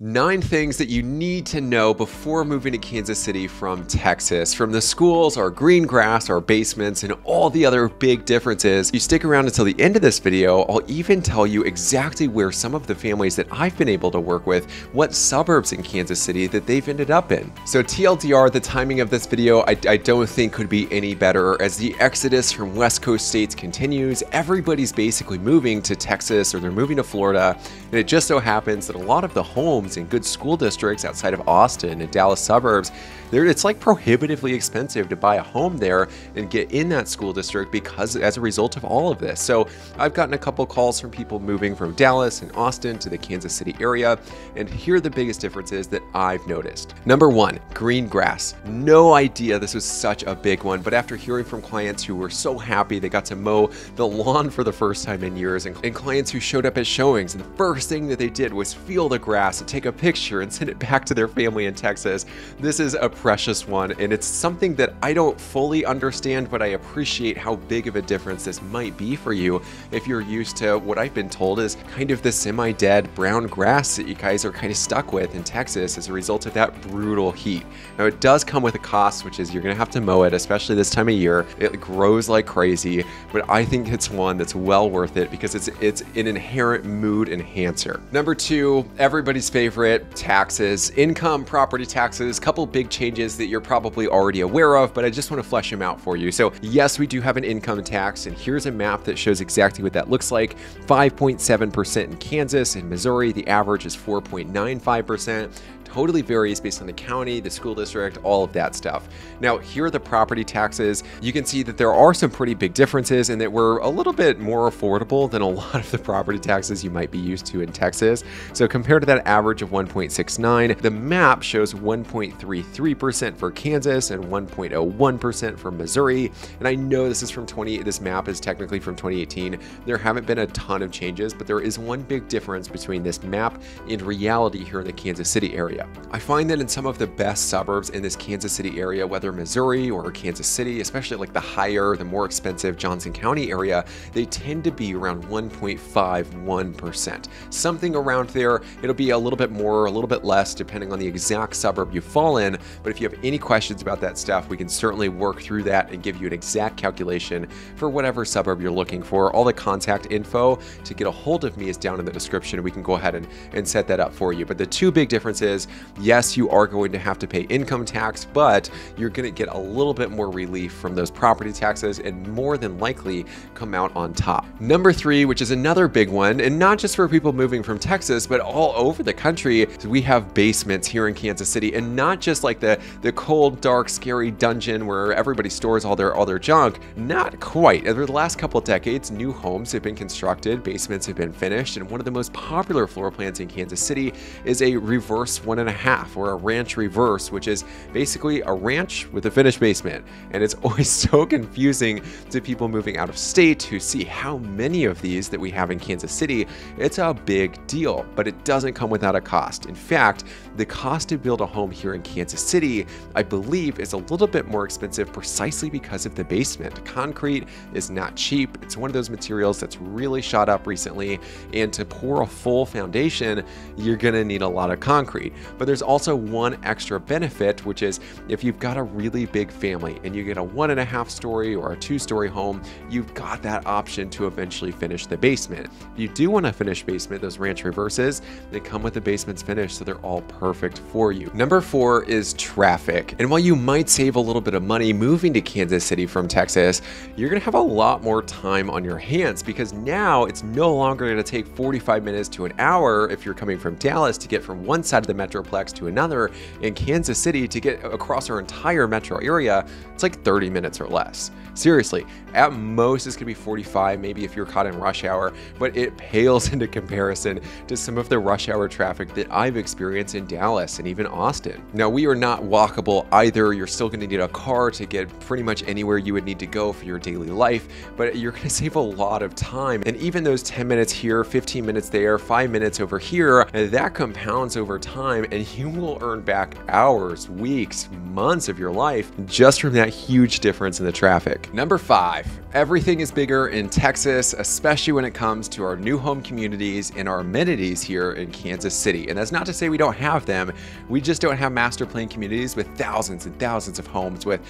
9 things that you need to know before moving to Kansas City from Texas. From the schools, our green grass, our basements, and all the other big differences. You stick around until the end of this video, I'll even tell you exactly where some of the families that I've been able to work with, what suburbs in Kansas City that they've ended up in. So TLDR, the timing of this video I don't think could be any better. As the exodus from West Coast states continues, everybody's basically moving to Texas or they're moving to Florida, and it just so happens that a lot of the homes in good school districts outside of Austin and Dallas suburbs, it's like prohibitively expensive to buy a home there and get in that school district because as a result of all of this. So I've gotten a couple calls from people moving from Dallas and Austin to the Kansas City area, and here are the biggest differences that I've noticed. Number 1, green grass. No idea this was such a big one, but after hearing from clients who were so happy they got to mow the lawn for the first time in years, and clients who showed up at showings, and the first thing that they did was feel the grass and take a picture and send it back to their family in Texas. This is a precious one, and it's something that I don't fully understand, but I appreciate how big of a difference this might be for you if you're used to what I've been told is kind of the semi-dead brown grass that you guys are kind of stuck with in Texas as a result of that brutal heat. Now it does come with a cost, which is you're gonna have to mow it, especially this time of year. It grows like crazy, but I think it's one that's well worth it because it's an inherent mood enhancer. Number 2, everybody's favorite, taxes, income, property taxes, couple big changes that you're probably already aware of, but I just want to flesh them out for you. So yes, we do have an income tax, and here's a map that shows exactly what that looks like. 5.7% in Kansas. In Missouri, the average is 4.95%. Totally varies based on the county, the school district, all of that stuff. Now, here are the property taxes. You can see that there are some pretty big differences and that we're a little bit more affordable than a lot of the property taxes you might be used to in Texas. So compared to that average of 1.69, the map shows 1.33% for Kansas and 1.01% for Missouri. And I know this map is technically from 2018. There haven't been a ton of changes, but there is one big difference between this map and reality here in the Kansas City area. I find that in some of the best suburbs in this Kansas City area, whether Missouri or Kansas City, especially like the higher, the more expensive Johnson County area, they tend to be around 1.51%. Something around there. It'll be a little bit more, a little bit less, depending on the exact suburb you fall in. But if you have any questions about that stuff, we can certainly work through that and give you an exact calculation for whatever suburb you're looking for. All the contact info to get a hold of me is down in the description. We can go ahead and set that up for you. But the two big differences, yes, you are going to have to pay income tax, but you're going to get a little bit more relief from those property taxes and more than likely come out on top. Number 3, which is another big one, and not just for people moving from Texas, but all over the country, we have basements here in Kansas City, and not just like the cold, dark, scary dungeon where everybody stores all their junk. Not quite. Over the last couple of decades, new homes have been constructed, basements have been finished, and one of the most popular floor plans in Kansas City is a reverse 1.5 or a ranch reverse, which is basically a ranch with a finished basement. And it's always so confusing to people moving out of state who see how many of these that we have in Kansas City. It's a big deal, but it doesn't come without a cost. In fact, the cost to build a home here in Kansas City, I believe, is a little bit more expensive precisely because of the basement. Concrete is not cheap. It's one of those materials that's really shot up recently, and to pour a full foundation, you're gonna need a lot of concrete. But there's also one extra benefit, which is if you've got a really big family and you get a 1.5 story or a 2-story home, you've got that option to eventually finish the basement. If you do want to finish basement, those ranch reverses, they come with the basements finished, so they're all perfect for you. Number 4 is traffic. And while you might save a little bit of money moving to Kansas City from Texas, you're gonna have a lot more time on your hands because now it's no longer gonna take 45 minutes to an hour if you're coming from Dallas to get from one side of the metroplex to another. In Kansas City, to get across our entire metro area, it's like 30 minutes or less. Seriously, at most it's gonna be 45, maybe if you're caught in rush hour, but it pales into comparison to some of the rush hour traffic that I've experienced in Dallas and even Austin. Now, we are not walkable either. You're still gonna need a car to get pretty much anywhere you would need to go for your daily life, but you're gonna save a lot of time. And even those 10 minutes here, 15 minutes there, 5 minutes over here, that compounds over time and you will earn back hours, weeks, months of your life just from that huge difference in the traffic. Number 5, everything is bigger in Texas, especially when it comes to our new home communities and our amenities here in Kansas City. And that's not to say we don't have them. We just don't have master plan communities with thousands and thousands of homes with,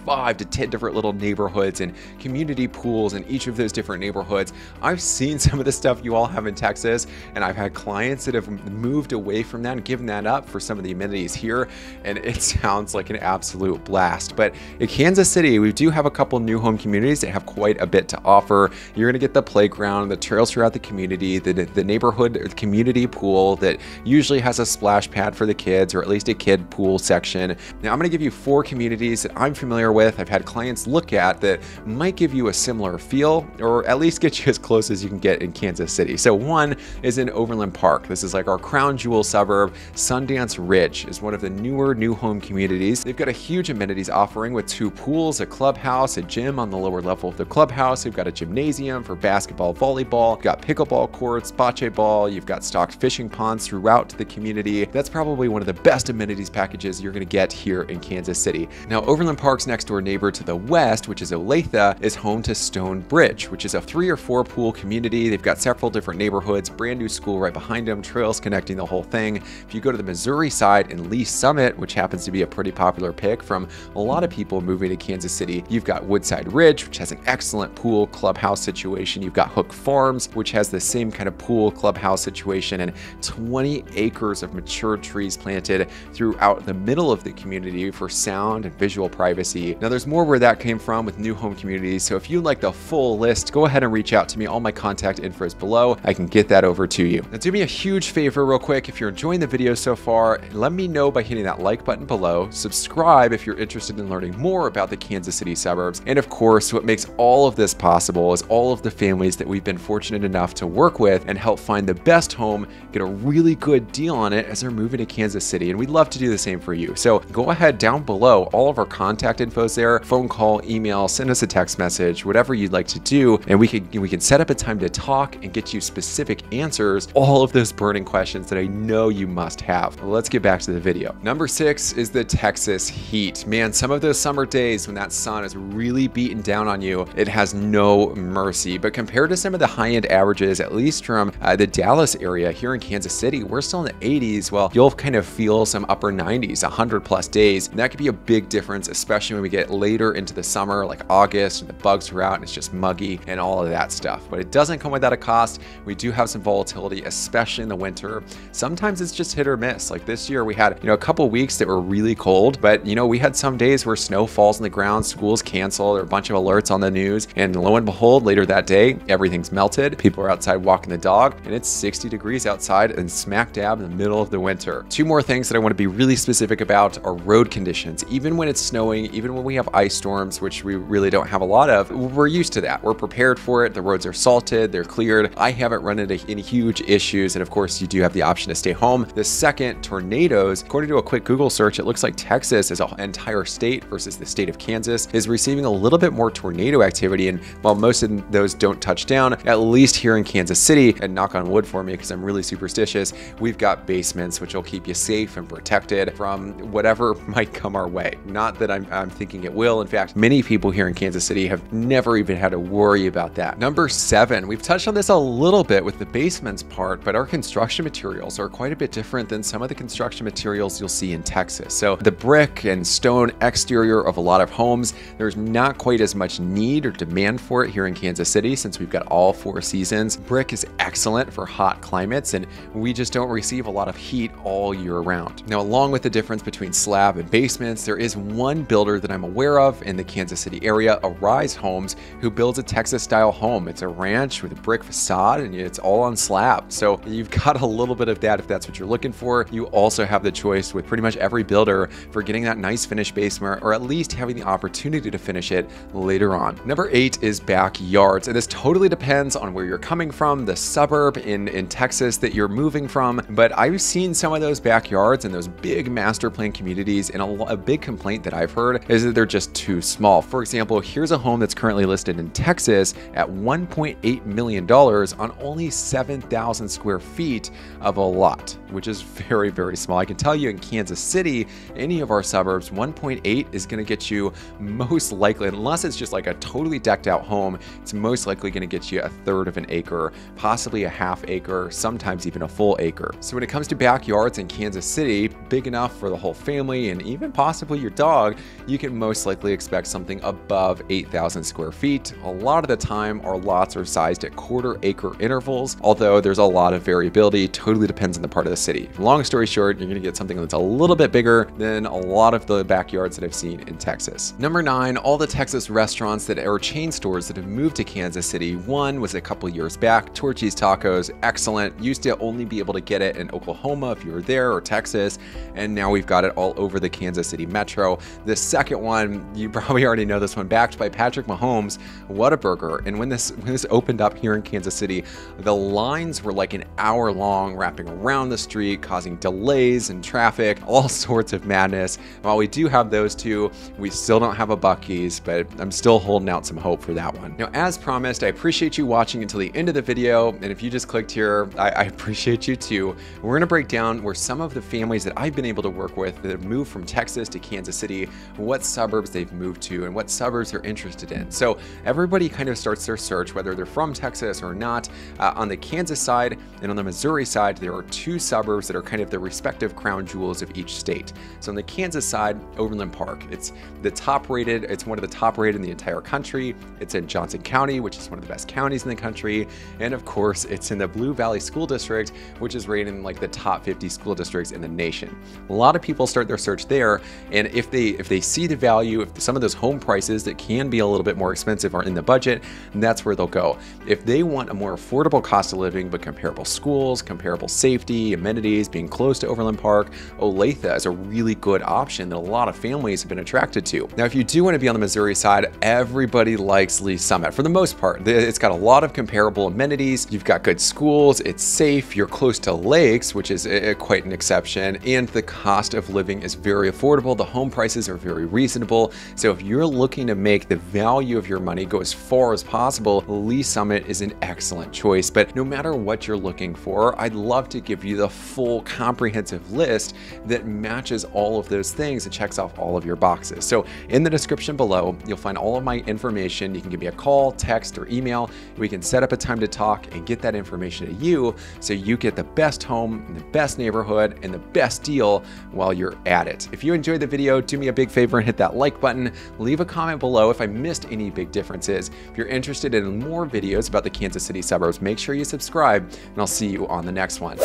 5 to 10 different little neighborhoods and community pools in each of those different neighborhoods. I've seen some of the stuff you all have in Texas, and I've had clients that have moved away from that and given that up for some of the amenities here, and it sounds like an absolute blast. But in Kansas City, we do have a couple new home communities that have quite a bit to offer. You're going to get the playground, the trails throughout the community, the neighborhood or the community pool that usually has a splash pad for the kids, or at least a kid pool section. Now I'm going to give you 4 communities that I'm familiar with, I've had clients look at, that might give you a similar feel, or at least get you as close as you can get in Kansas City. So one is in Overland Park. This is like our crown jewel suburb. Sundance Ridge is one of the newer new home communities. They've got a huge amenities offering with 2 pools, a clubhouse, a gym on the lower level of the clubhouse. They've got a gymnasium for basketball, volleyball. You've got pickleball courts, bocce ball. You've got stocked fishing ponds throughout the community. That's probably one of the best amenities packages you're going to get here in Kansas City. Now, Overland Park's next door neighbor to the west, which is Olathe, is home to Stone Bridge, which is a 3 or 4 pool community. They've got several different neighborhoods, brand new school right behind them, trails connecting the whole thing. If you go to the Missouri side in Lee Summit, which happens to be a pretty popular pick from a lot of people moving to Kansas City, you've got Woodside Ridge, which has an excellent pool clubhouse situation. You've got Hook Farms, which has the same kind of pool clubhouse situation, and 20 acres of mature trees planted throughout the middle of the community for sound and visual privacy. Now there's more where that came from with new home communities, so if you'd like the full list, go ahead and reach out to me. All my contact info is below. I can get that over to you. Now do me a huge favor real quick. If you're enjoying the video so far, let me know by hitting that like button below. Subscribe if you're interested in learning more about the Kansas City suburbs. And of course, what makes all of this possible is all of the families that we've been fortunate enough to work with and help find the best home, get a really good deal on it as they're moving to Kansas City. And we'd love to do the same for you. So go ahead down below. All of our contact info is there. Phone call, email, send us a text message, whatever you'd like to do. And we can set up a time to talk and get you specific answers, all of those burning questions that I know you must have. Let's get back to the video. Number 6 is the Texas heat. Man, some of those summer days when that sun is really beating down on you, it has no mercy. But compared to some of the high-end averages, at least from the Dallas area here in Kansas City, we're still in the 80s. Well, you'll kind of feel some upper 90s, 100+ days. And that could be a big difference, especially when we get later into the summer, like August, and the bugs are out and it's just muggy and all of that stuff. But it doesn't come without a cost. We do have some volatility, especially in the winter. Sometimes it's just hit or miss. Like this year, we had a couple weeks that were really cold, but we had some days where snow falls on the ground, schools cancel, there are a bunch of alerts on the news, and lo and behold, later that day, everything's melted. People are outside walking the dog, and it's 60 degrees outside and smack dab in the middle of the winter. 2 more things that I want to be really specific about are road conditions. Even when it's snowing, even when we have ice storms, which we really don't have a lot of, we're used to that. We're prepared for it. The roads are salted, they're cleared. I haven't run into any huge issues, and of course, you do have the option to stay home. The second, tornadoes. According to a quick Google search, it looks like Texas as an entire state versus the state of Kansas is receiving a little bit more tornado activity, and while most of those don't touch down, at least here in Kansas City, and knock on wood for me because I'm really superstitious, we've got basements which will keep you safe and protected from whatever might come our way. Not that I'm thinking it will. In fact, many people here in Kansas City have never even had to worry about that. Number 7, we've touched on this a little bit with the basements part, but our construction materials are quite a bit different than some of the construction materials you'll see in Texas. So the brick and stone exterior of a lot of homes, there's not quite as much need or demand for it here in Kansas City since we've got all 4 seasons. Brick is excellent for hot climates, and we just don't receive a lot of heat all year round. Now, along with the difference between slab and basements, there is one builder that I'm aware of in the Kansas City area, Arise Homes, who builds a Texas-style home. It's a ranch with a brick facade, and it's all on slab. So you've got a little bit of that if that's what you're looking for. You also have the choice with pretty much every builder for getting that nice finished basement, or at least having the opportunity to finish it later on. Number 8 is backyards, and this totally depends on where you're coming from, the suburb in Texas that you're moving from, but I've seen some of those backyards in those big master plan communities, and a big complaint that I've heard is that they're just too small. For example, here's a home that's currently listed in Texas at $1.8 million on only 7,000 square feet of a lot, which is very, very small. I can tell you in Kansas City, any of our suburbs, 1.8 is going to get you most likely, unless it's just like a totally decked out home, it's most likely going to get you a third of an acre, possibly a half acre, sometimes even a full acre. So when it comes to backyards in Kansas City, big enough for the whole family and even possibly your dog, you can most likely expect something above 8,000 square feet. A lot of the time, our lots are sized at quarter-acre intervals, although there's a lot of variability. Totally depends on the part of the city. Long story short, you're going to get something that's a little bit bigger than a lot of the backyards that I've seen in Texas. Number 9, all the Texas restaurants that are chain stores that have moved to Kansas City. One was a couple years back, Torchy's Tacos, excellent. Used to only be able to get it in Oklahoma if you were there, or Texas, and now we've got it all over the Kansas City metro. The second one, you probably already know this one, backed by Patrick Mahomes, Whataburger. And when this opened up here in Kansas City, the lines were like an hour long, wrapping around the street, causing delays and traffic, all sorts of madness. While we do have those two, we still don't have a Buc-ee's, but I'm still holding out some hope for that one. Now, as promised, I appreciate you watching until the end of the video, and if you just clicked here, I appreciate you too. We're gonna break down where some of the families that I've been able to work with that have moved from Texas to Kansas City, what suburbs they've moved to, and what suburbs they're interested in. So everybody kind of starts their search, whether they're from Texas or not. On the Kansas side and on the Missouri side, there are two suburbs that are kind of the respective crown jewels of each state. So on the Kansas side, Overland Park, it's the top rated, it's one of the top rated in the entire country. It's in Johnson County, which is one of the best counties in the country. And of course, it's in the Blue Valley School District, which is rated in like the top 50 school districts in the nation. A lot of people start their search there, and if they see the value, if some of those home prices that can be a little bit more expensive are in the budget, that's where they'll go. If they want a more affordable cost of living but comparable schools, comparable safety, amenities, being close to Overland Park, Olathe is a really good option that a lot of families have been attracted to. Now, if you do want to be on the Missouri side, everybody likes Lee Summit for the most part. It's got a lot of comparable amenities. You've got good schools, it's safe, you're close to lakes, which is quite an exception, and the cost of living is very affordable. The home prices are very reasonable. So if you're looking to make the value of your money go as far as possible, Lee Summit is an excellent choice. But no matter what you're looking for, I'd love to give you the full comprehensive list that matches all of those things and checks off all of your boxes. So in the description below, you'll find all of my information. You can give me a call, text, or email. We can set up a time to talk and get that information to you so you get the best home in the best neighborhood and the best deal while you're at it. If you enjoyed the video, do me a big favor and hit that like button. Leave a comment below if I missed any big differences. If you're interested in more videos about the Kansas City suburbs, make sure you subscribe, and I'll see you on the next one.